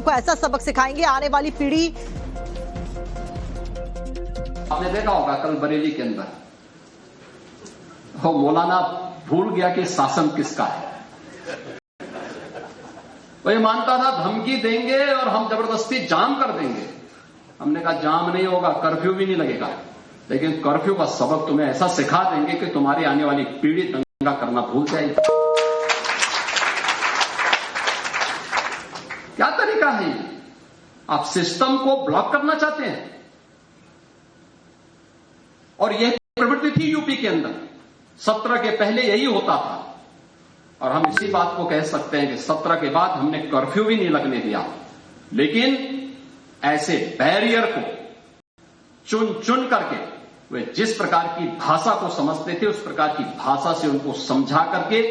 को ऐसा सबक सिखाएंगे आने वाली पीढ़ी। आपने देखा होगा कल बरेली के अंदर मौलाना भूल गया कि शासन किसका है। वो ये मानता था धमकी देंगे और हम जबरदस्ती जाम कर देंगे। हमने कहा जाम नहीं होगा, कर्फ्यू भी नहीं लगेगा, लेकिन कर्फ्यू का सबक तुम्हें ऐसा सिखा देंगे कि तुम्हारी आने वाली पीढ़ी दंगा करना भूल जाएगी। क्या तरीका है ये? आप सिस्टम को ब्लॉक करना चाहते हैं। और यह प्रवृत्ति थी यूपी के अंदर, 17 के पहले यही होता था। और हम इसी बात को कह सकते हैं कि 17 के बाद हमने कर्फ्यू भी नहीं लगने दिया, लेकिन ऐसे बैरियर को चुन चुन करके वे जिस प्रकार की भाषा को समझते थे उस प्रकार की भाषा से उनको समझा करके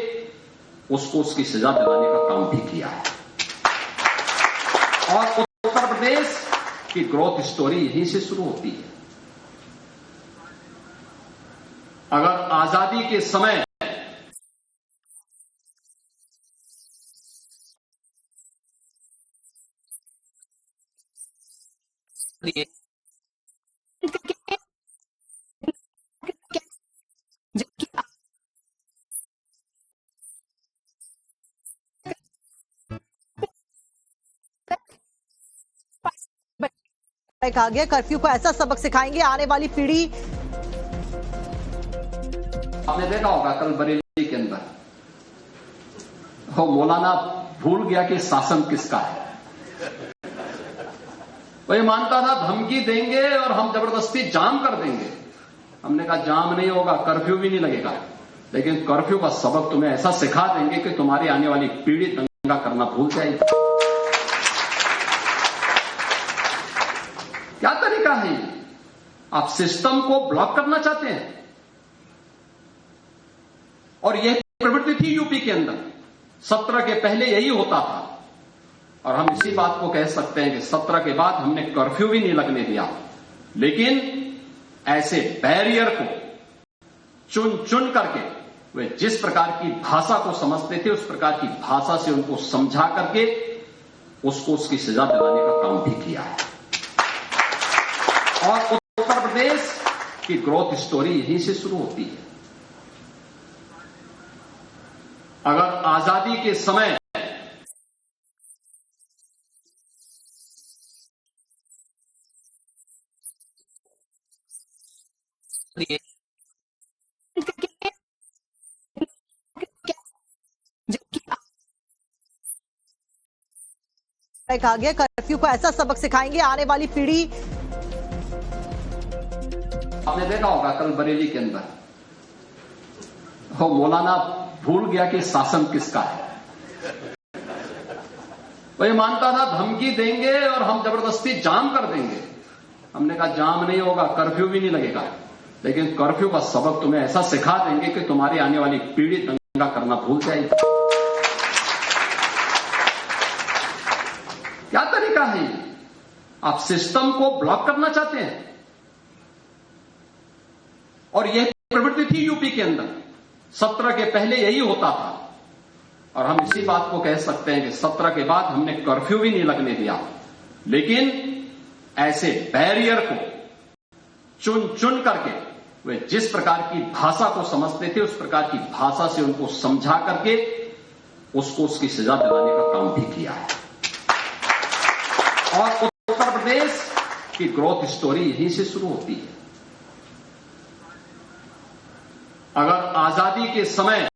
उसको उसकी सजा दिलाने का काम भी किया है। और उत्तर प्रदेश की ग्रोथ स्टोरी यहीं से शुरू होती है। अगर आजादी के समय कहा गया कर्फ्यू को ऐसा सबक सिखाएंगे आने वाली पीढ़ी। आपने देखा होगा कल बरेली के अंदर मौलाना भूल गया कि शासन किसका है। वो ये मानता था धमकी देंगे और हम जबरदस्ती जाम कर देंगे। हमने कहा जाम नहीं होगा, कर्फ्यू भी नहीं लगेगा, लेकिन कर्फ्यू का सबक तुम्हें ऐसा सिखा देंगे कि तुम्हारी आने वाली पीढ़ी दंगा करना भूल जाएगी। क्या तरीका है ये? आप सिस्टम को ब्लॉक करना चाहते हैं। और यह प्रवृत्ति थी यूपी के अंदर, 17 के पहले यही होता था। और हम इसी बात को कह सकते हैं कि 17 के बाद हमने कर्फ्यू भी नहीं लगने दिया, लेकिन ऐसे बैरियर को चुन चुन करके वे जिस प्रकार की भाषा को समझते थे उस प्रकार की भाषा से उनको समझा करके उसको उसकी सजा दिलाने का काम भी किया है। और उत्तर प्रदेश की ग्रोथ स्टोरी यहीं से शुरू होती है। अगर आजादी के समय कहा गया कर्फ्यू को ऐसा सबक सिखाएंगे आने वाली पीढ़ी। आपने देखा होगा कल बरेली के अंदर मौलाना भूल गया कि शासन किसका है। वो ये मानता था धमकी देंगे और हम जबरदस्ती जाम कर देंगे। हमने कहा जाम नहीं होगा, कर्फ्यू भी नहीं लगेगा, लेकिन कर्फ्यू का सबक तुम्हें ऐसा सिखा देंगे कि तुम्हारी आने वाली पीढ़ी दंगा करना भूल जाएगी। क्या तरीका है ये? आप सिस्टम को ब्लॉक करना चाहते हैं। और यह प्रवृत्ति थी यूपी के अंदर, 17 के पहले यही होता था। और हम इसी बात को कह सकते हैं कि 17 के बाद हमने कर्फ्यू भी नहीं लगने दिया, लेकिन ऐसे बैरियर को चुन चुन करके वे जिस प्रकार की भाषा को समझते थे उस प्रकार की भाषा से उनको समझा करके उसको उसकी सजा दिलाने का काम भी किया है। और उत्तर प्रदेश की ग्रोथ स्टोरी यहीं से शुरू होती है। अगर आजादी के समय